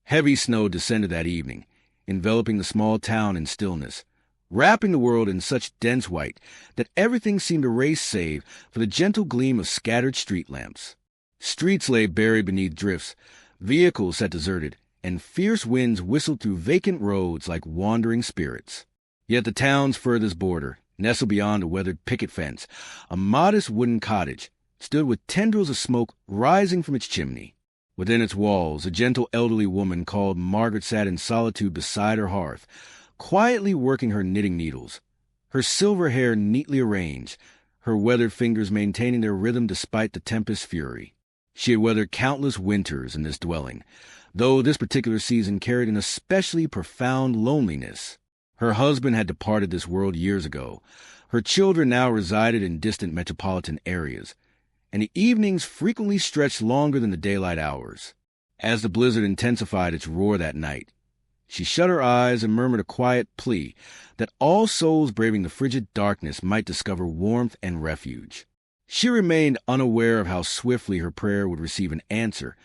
Heavy snow descended that evening, enveloping the small town in stillness, wrapping the world in such dense white that everything seemed erased save for the gentle gleam of scattered street lamps. Streets lay buried beneath drifts, vehicles sat deserted, and fierce winds whistled through vacant roads like wandering spirits. Yet the town's furthest border, nestled beyond a weathered picket fence, a modest wooden cottage, stood with tendrils of smoke rising from its chimney. Within its walls, a gentle elderly woman called Margaret sat in solitude beside her hearth, quietly working her knitting needles, her silver hair neatly arranged, her weathered fingers maintaining their rhythm despite the tempest's fury. She had weathered countless winters in this dwelling, though this particular season carried an especially profound loneliness. Her husband had departed this world years ago. Her children now resided in distant metropolitan areas, and the evenings frequently stretched longer than the daylight hours. As the blizzard intensified its roar that night, she shut her eyes and murmured a quiet plea that all souls braving the frigid darkness might discover warmth and refuge. She remained unaware of how swiftly her prayer would receive an answer,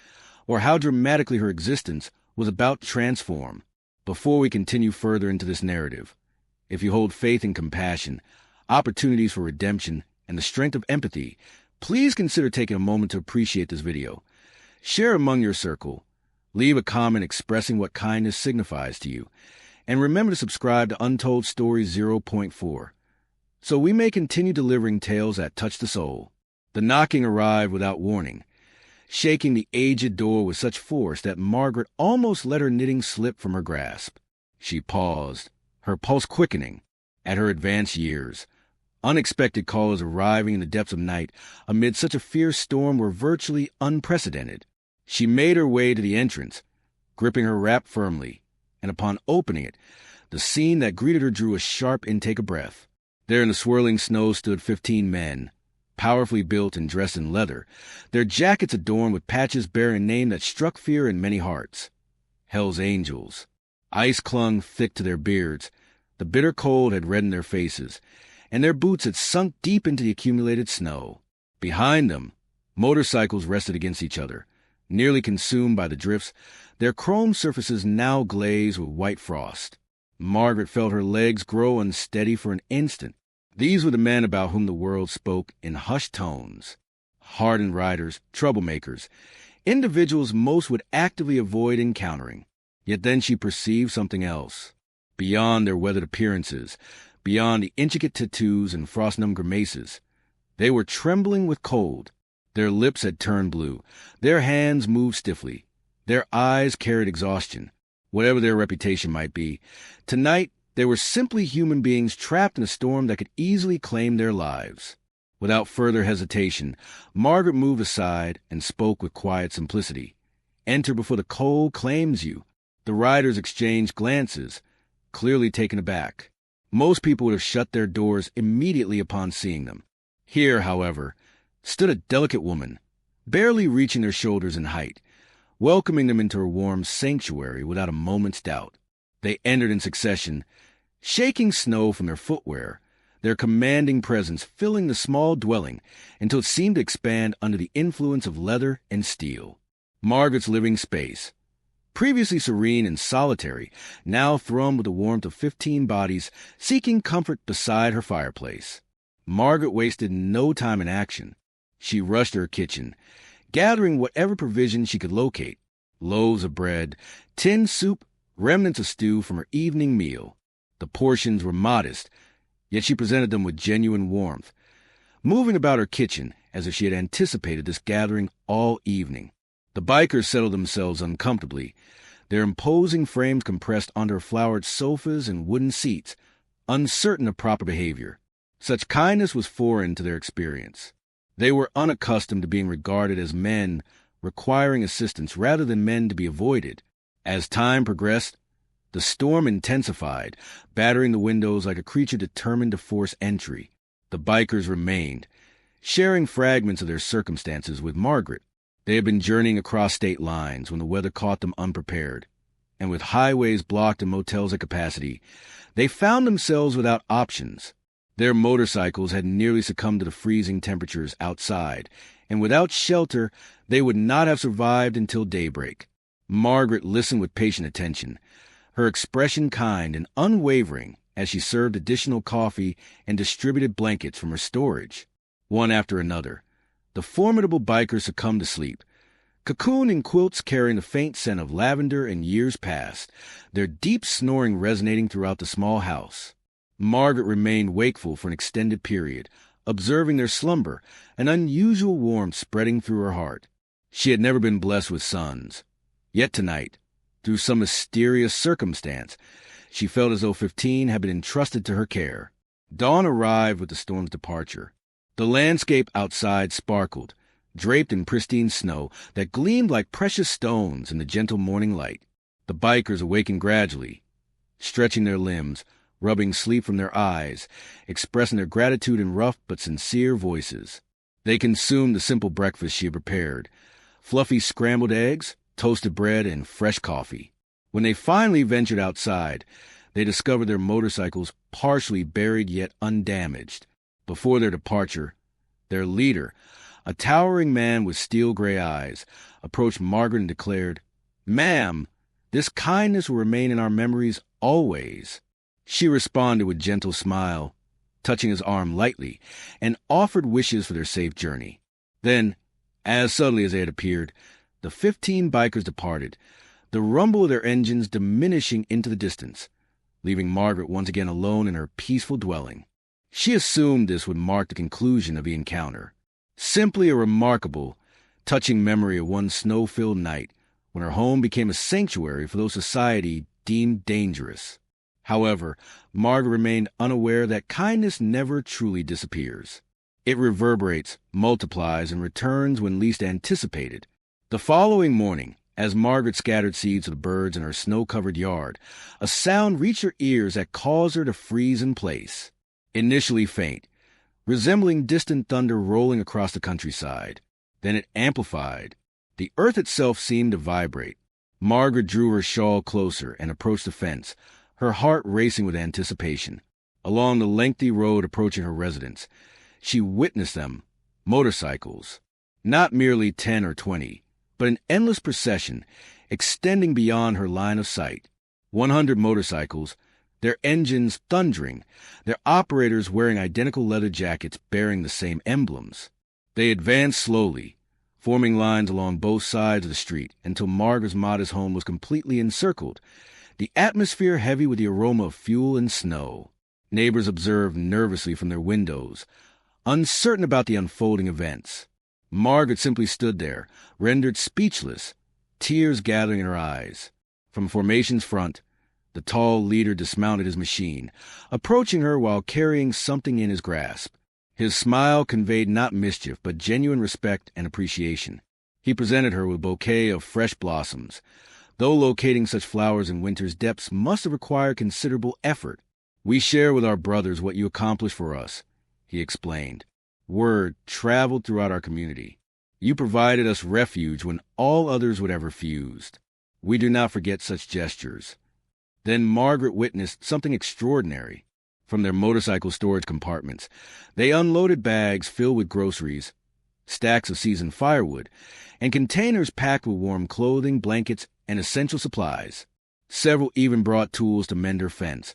or how dramatically her existence was about to transform. Before we continue further into this narrative, if you hold faith and compassion, opportunities for redemption, and the strength of empathy, please consider taking a moment to appreciate this video. Share among your circle. Leave a comment expressing what kindness signifies to you. And remember to subscribe to Untold Stories 0.4, so we may continue delivering tales that touch the soul. The knocking arrived without warning, shaking the aged door with such force that Margaret almost let her knitting slip from her grasp. She paused, her pulse quickening. At her advanced years, unexpected callers arriving in the depths of night amid such a fierce storm were virtually unprecedented. She made her way to the entrance, gripping her wrap firmly, and upon opening it, the scene that greeted her drew a sharp intake of breath. There in the swirling snow stood 15 men, powerfully built and dressed in leather, their jackets adorned with patches bearing a name that struck fear in many hearts. Hell's Angels. Ice clung thick to their beards, the bitter cold had reddened their faces, and their boots had sunk deep into the accumulated snow. Behind them, motorcycles rested against each other, nearly consumed by the drifts, their chrome surfaces now glazed with white frost. Margaret felt her legs grow unsteady for an instant. These were the men about whom the world spoke in hushed tones. Hardened riders, troublemakers, individuals most would actively avoid encountering. Yet then she perceived something else. Beyond their weathered appearances, beyond the intricate tattoos and frost-numbed grimaces, they were trembling with cold. Their lips had turned blue. Their hands moved stiffly. Their eyes carried exhaustion. Whatever their reputation might be, tonight they were simply human beings trapped in a storm that could easily claim their lives. Without further hesitation, Margaret moved aside and spoke with quiet simplicity. "Enter before the cold claims you." The riders exchanged glances, clearly taken aback. Most people would have shut their doors immediately upon seeing them. Here, however, stood a delicate woman, barely reaching their shoulders in height, welcoming them into her warm sanctuary without a moment's doubt. They entered in succession, shaking snow from their footwear, their commanding presence filling the small dwelling until it seemed to expand under the influence of leather and steel. Margaret's living space, previously serene and solitary, now thrummed with the warmth of 15 bodies seeking comfort beside her fireplace. Margaret wasted no time in action. She rushed to her kitchen, gathering whatever provisions she could locate: loaves of bread, tinned soup, remnants of stew from her evening meal. The portions were modest, yet she presented them with genuine warmth, moving about her kitchen as if she had anticipated this gathering all evening. The bikers settled themselves uncomfortably, their imposing frames compressed onto her flowered sofas and wooden seats, uncertain of proper behavior. Such kindness was foreign to their experience. They were unaccustomed to being regarded as men requiring assistance rather than men to be avoided. As time progressed, the storm intensified, battering the windows like a creature determined to force entry. The bikers remained, sharing fragments of their circumstances with Margaret. They had been journeying across state lines when the weather caught them unprepared, and with highways blocked and motels at capacity, they found themselves without options. Their motorcycles had nearly succumbed to the freezing temperatures outside, and without shelter, they would not have survived until daybreak. Margaret listened with patient attention, her expression kind and unwavering as she served additional coffee and distributed blankets from her storage. One after another, the formidable bikers succumbed to sleep, cocooned in quilts carrying the faint scent of lavender and years past, their deep snoring resonating throughout the small house. Margaret remained wakeful for an extended period, observing their slumber, an unusual warmth spreading through her heart. She had never been blessed with sons. Yet tonight, through some mysterious circumstance, she felt as though 15 had been entrusted to her care. Dawn arrived with the storm's departure. The landscape outside sparkled, draped in pristine snow that gleamed like precious stones in the gentle morning light. The bikers awakened gradually, stretching their limbs, rubbing sleep from their eyes, expressing their gratitude in rough but sincere voices. They consumed the simple breakfast she had prepared, fluffy scrambled eggs, toasted bread, and fresh coffee. When they finally ventured outside, they discovered their motorcycles partially buried yet undamaged. Before their departure, their leader, a towering man with steel-gray eyes, approached Margaret and declared, "Ma'am, this kindness will remain in our memories always." She responded with gentle smile, touching his arm lightly, and offered wishes for their safe journey. Then, as suddenly as they had appeared, the 15 bikers departed, the rumble of their engines diminishing into the distance, leaving Margaret once again alone in her peaceful dwelling. She assumed this would mark the conclusion of the encounter, simply a remarkable, touching memory of one snow-filled night when her home became a sanctuary for those society deemed dangerous. However, Margaret remained unaware that kindness never truly disappears. It reverberates, multiplies, and returns when least anticipated. The following morning, as Margaret scattered seeds to the birds in her snow-covered yard, a sound reached her ears that caused her to freeze in place. Initially faint, resembling distant thunder rolling across the countryside. Then it amplified. The earth itself seemed to vibrate. Margaret drew her shawl closer and approached the fence, her heart racing with anticipation. Along the lengthy road approaching her residence, she witnessed them, motorcycles, not merely 10 or 20, but an endless procession extending beyond her line of sight. 100 motorcycles, their engines thundering, their operators wearing identical leather jackets bearing the same emblems. They advanced slowly, forming lines along both sides of the street until Margaret's modest home was completely encircled, the atmosphere heavy with the aroma of fuel and snow. Neighbors observed nervously from their windows, uncertain about the unfolding events. Margaret simply stood there, rendered speechless, tears gathering in her eyes. From formation's front, the tall leader dismounted his machine, approaching her while carrying something in his grasp. His smile conveyed not mischief, but genuine respect and appreciation. He presented her with a bouquet of fresh blossoms. Though locating such flowers in winter's depths must have required considerable effort. "We share with our brothers what you accomplished for us," he explained. "Word traveled throughout our community. You provided us refuge when all others would have refused. We do not forget such gestures." Then Margaret witnessed something extraordinary. From their motorcycle storage compartments, they unloaded bags filled with groceries, stacks of seasoned firewood, and containers packed with warm clothing, blankets, and essential supplies. Several even brought tools to mend her fence,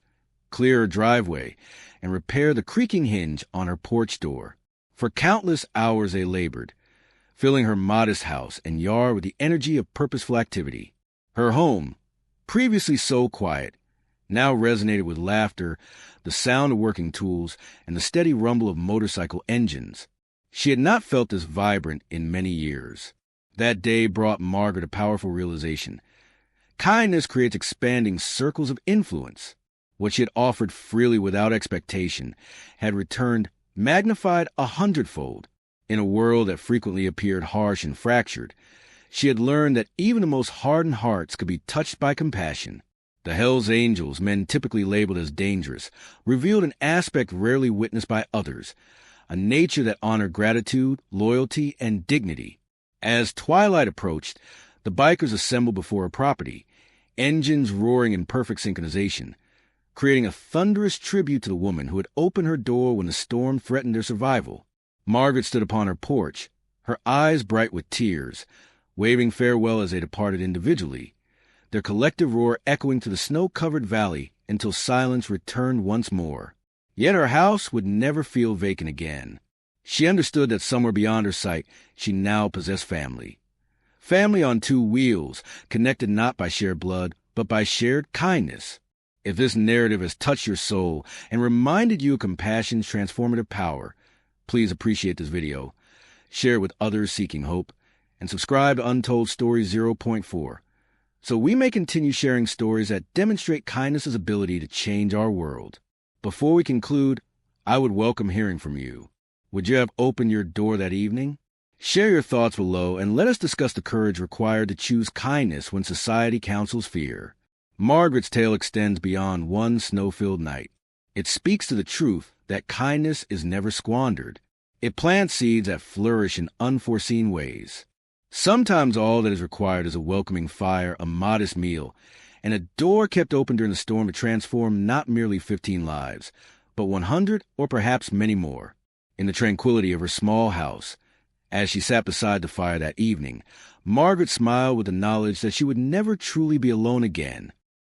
clear her driveway, and repair the creaking hinge on her porch door. For countless hours they labored, filling her modest house and yard with the energy of purposeful activity. Her home, previously so quiet, now resonated with laughter, the sound of working tools, and the steady rumble of motorcycle engines. She had not felt this vibrant in many years. That day brought Margaret a powerful realization. Kindness creates expanding circles of influence. What she had offered freely without expectation had returned magnified 100-fold. In a world that frequently appeared harsh and fractured, she had learned that even the most hardened hearts could be touched by compassion. The Hell's Angels, men typically labeled as dangerous, revealed an aspect rarely witnessed by others, a nature that honored gratitude, loyalty, and dignity. As twilight approached, the bikers assembled before her property, engines roaring in perfect synchronization, creating a thunderous tribute to the woman who had opened her door when the storm threatened their survival. Margaret stood upon her porch, her eyes bright with tears, waving farewell as they departed individually, their collective roar echoing to the snow-covered valley until silence returned once more. Yet her house would never feel vacant again. She understood that somewhere beyond her sight, she now possessed family. Family on two wheels, connected not by shared blood, but by shared kindness. If this narrative has touched your soul and reminded you of compassion's transformative power, please appreciate this video, share it with others seeking hope, and subscribe to Untold Stories 0.4, so we may continue sharing stories that demonstrate kindness's ability to change our world. Before we conclude, I would welcome hearing from you. Would you have opened your door that evening? Share your thoughts below and let us discuss the courage required to choose kindness when society counsels fear. Margaret's tale extends beyond one snow-filled night. It speaks to the truth that kindness is never squandered. It plants seeds that flourish in unforeseen ways. Sometimes all that is required is a welcoming fire, a modest meal, and a door kept open during the storm to transform not merely 15 lives, but 100 or perhaps many more. In the tranquility of her small house, as she sat beside the fire that evening, Margaret smiled with the knowledge that she would never truly be alone again.